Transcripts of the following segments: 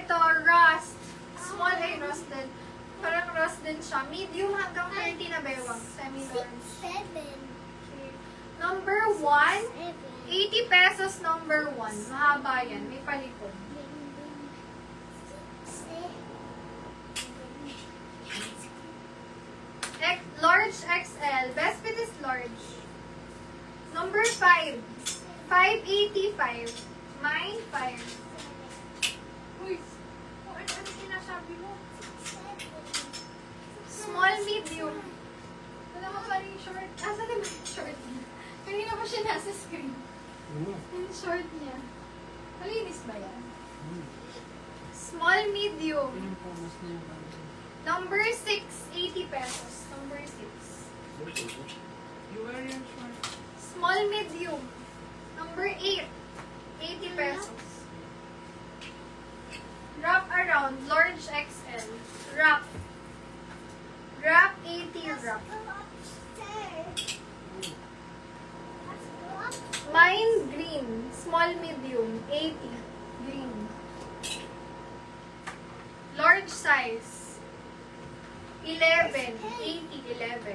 ito, rust. Small ay rust din. Parang rust din siya. Medium hanggang 30 na bewang. Semi-large. 7. Okay. Number 1. 80 pesos number 1. Mahaba yan. May palikod. Large XL. Best fit is large. Number 5. 585. Mine 5. Uy. Ano sinasabi mo? Small, medium. Wala mo pa rin short. Asa naman yung short niya? Kanina pa siya nasa screen. Yung short niya. Malinis ba yan? Small, medium. Number 6, 80 pesos. Number 6. You wear your short. Small, medium. Number 8, 80 pesos. Wrap around, large XL. Wrap. Wrap, 80 wrap. Mine, green. Small, medium. 80. Green. Large size. 11. 80, 11.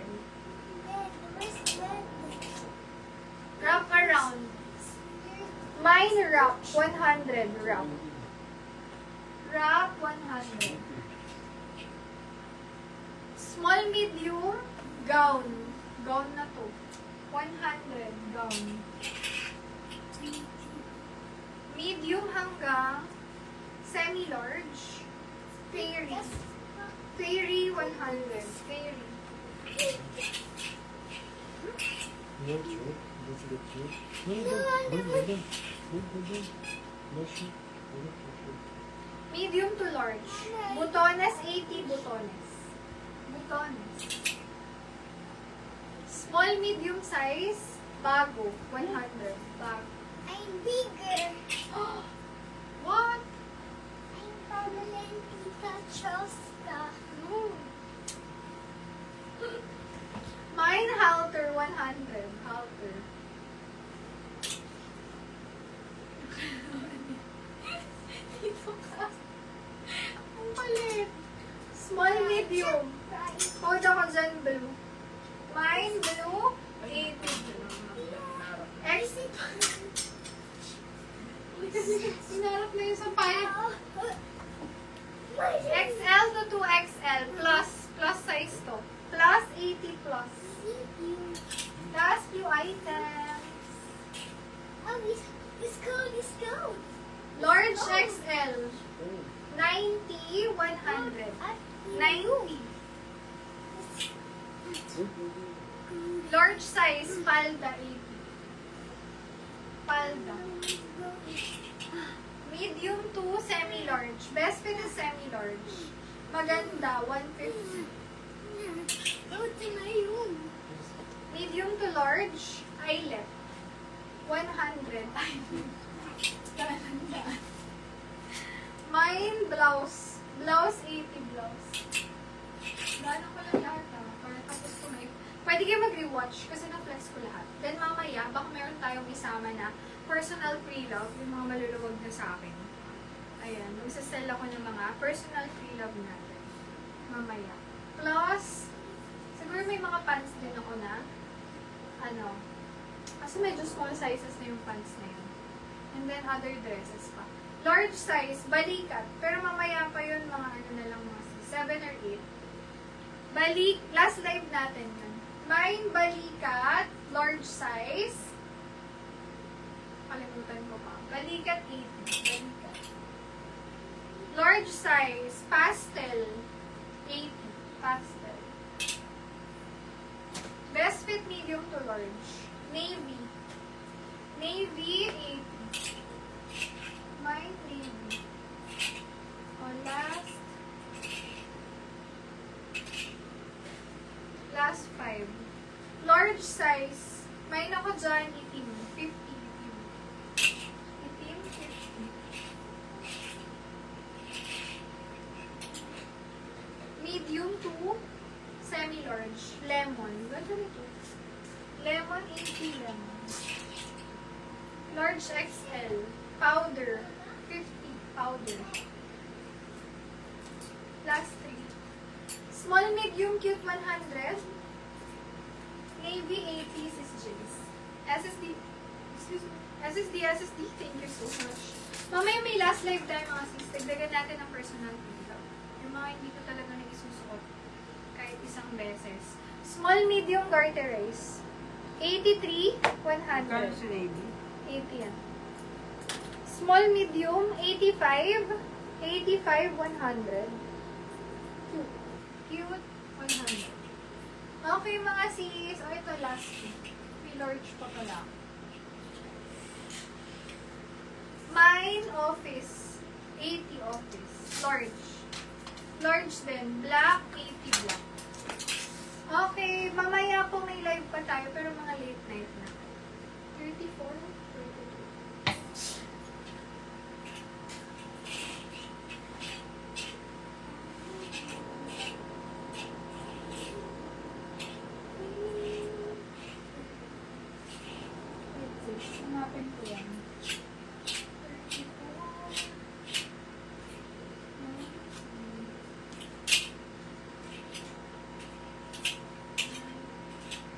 Wrap around. Mine, wrap. 100 wrap. Wrap, 100. Small, medium. Gown. Gown na to. 100 gown. Medium hanggang semi-large. Fairy. Fairy 100. Fairy. Medium to large. Butones 80 butones. Butones. Small, medium size. Bago. 100. Bago. I'm bigger. What? I'm probably Tita Chosta. No. Mine halter 100. Halter. Dito ka. Ang palit. Small, medium. Hold ako dyan, blue. Mine, blue. 80. X. Sinarap na yung sampayan. XL to 2XL. Plus. Plus size to. Plus 80 plus. Last few items. Oh, it's cold, it's cold. Large XL. 90, 100. 90. Large size, palda 80. Palda. Medium to semi-large. Best fit is semi-large. Maganda, 150. Go to my room. Medium to large, eyelet. 100. Tandaan. Mine, blouse. Blouse, 80 blouse. Gano'n ko lang lahat para tapos ko na. Pwede kayo mag-rewatch kasi na-flex ko lahat. Then mamaya, baka meron tayong isama na personal pre-love, yung mga maluluwag na sa akin. Ayan, magsasell ako ng mga personal pre-love natin. Mamaya. Plus, siguro may mga pants din ako na, kasi medyo small sizes na yung pants na yun. And then other dresses pa. Large size, balikat. Pero mamaya pa yun, mga na lang, mga 7 or 8. Balik, last live natin yun. Mine, balikat, large size. Kalimutan ko pa. Balikat 80. Balikat. Large size, pastel, 80. Pastel. Best fit medium to large. Navy. Navy, 80. Mine, navy. Last. Last 5. Large size. May ako dyan, itim. 50, itim. Itim, 50. Medium to semi-large. Lemon. Ganda nito. Lemon, 80 lemon. Large XL. Powder. 50. Powder. Last 3. Small, medium, cute 100. Navy 80 sis Jace. SSD. Excuse me. SSD. Thank you so much. Mamaya may last live tayo mga sis. Dagdagan natin ang personal dito. Yung mga hindi ko talaga naisusuot. Kahit isang beses. Small, medium, garterized. 83, 100. Kano si Navy? 80 yan. Small, medium, 85. 85, 100. Cute, 100. Okay, mga sis. Oh, ito last week. May large pa pala. Mine, office. 80 office. Large. Large din. Black, 80 black. Okay, mamaya po may live pa tayo, pero mga late night na. 34, 32. Hanapin ko yan. 34.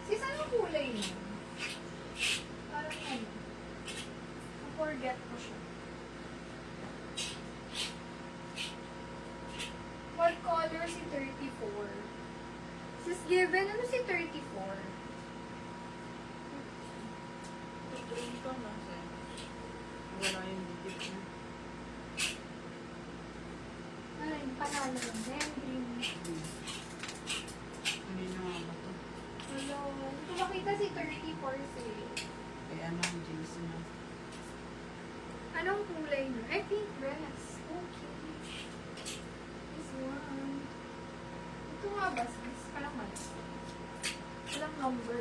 Sis, anong kulay niya? Parang ano? Na-forget ko siya. What color si 34? Sis, given, ano si 34? Ito na siya. Wala yung dikit niya. Ay, panalo ng green. Hindi na nga ba ito? Hello. Ito makita si 34 si. Kaya ano ang jeans niya? Anong kulay niya? I think dress. Okay. This one. Ito nga ba sis? Parang mali. Walang number.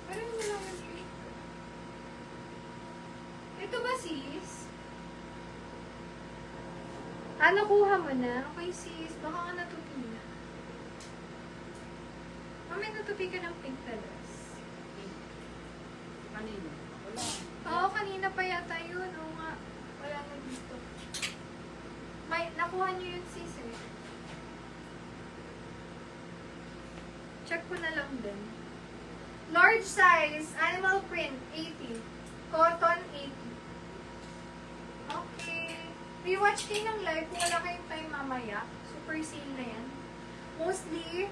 Parang wala lang yung paper. Ito ba sis? Nakuha mo na? Okay sis, baka ka natupi na. May natupi ka ng pink na dress. Kanina? Wala. Oo, kanina pa yata yun. Oo nga. Wala na dito. May, nakuha niyo yun sis eh. Check ko na lang din. Large size, animal print, 80. Cotton, 80. Okay. Rewatch kayo ng live kung wala kayong time mamaya. Super sale na yan. Mostly,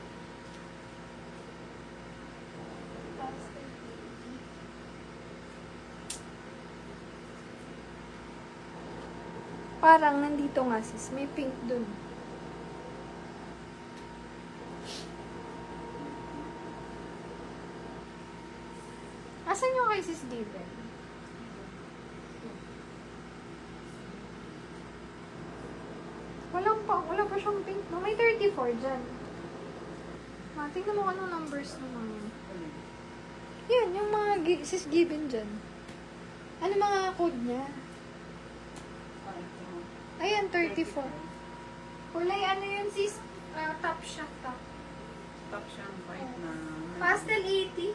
parang nandito nga sis, may pink dun. Asan yung kay sis Given? Wala pa siyang pink. No? May 34 dyan. Tingnan mo anong numbers naman yun. Yan, yung mga sis Given dyan. Ano mga code niya? Ayan, 34. Kulay ano yun sis? Top siya, top. Top siyang white na... Pastel 80.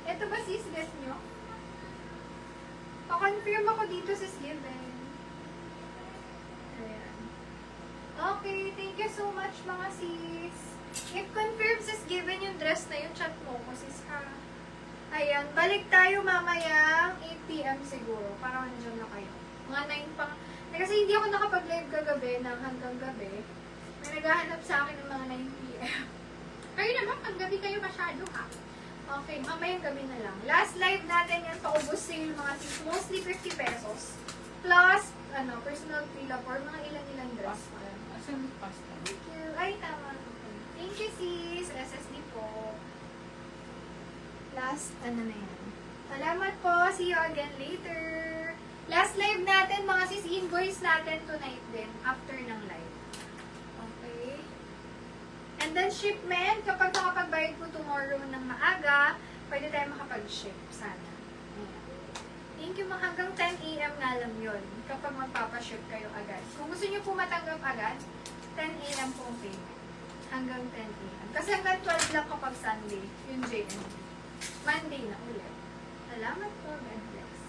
Ito ba sis, guess nyo? Pa-confirm ako dito sis Given. Ayan. Okay, thank you so much mga sis. If confirm sis Given yung dress na yun, chat mo ko sis ha. Ayan, balik tayo mamaya 8 PM siguro. Para nandiyan na kayo. Mga 9 pang... Kasi hindi ako nakapag-live kagabi ng hanggang gabi. May naghahanap sa akin ng mga 9 PM. Kayo naman, pag gabi kayo masyado ha. Okay, mamayang gabi na lang. Last live natin yan, paubos sale mga sis. Mostly 50 pesos. Plus, personal fila for mga ilang-ilang dress. Pasta. Asan yung pasta? Thank you. Ay, tama. Okay. Thank you sis. SSD po. Last, na yan. Salamat po. See you again later. Last live natin, mga sis, invoice natin tonight din, after ng live. Okay? And then, shipment, kapag makapagbayad po tomorrow ng maaga, pwede tayo makapag-ship, sana. Ayan. Thank you, hanggang 10 AM nga lang yun, kapag magpapaship kayo agad. Kung gusto nyo po matanggap agad, 10 AM po ang payment. Hanggang 10 AM. Kasi hanggang 12 lang kapag Sunday, yung JNB. Monday na ulit. Salamat po, God bless.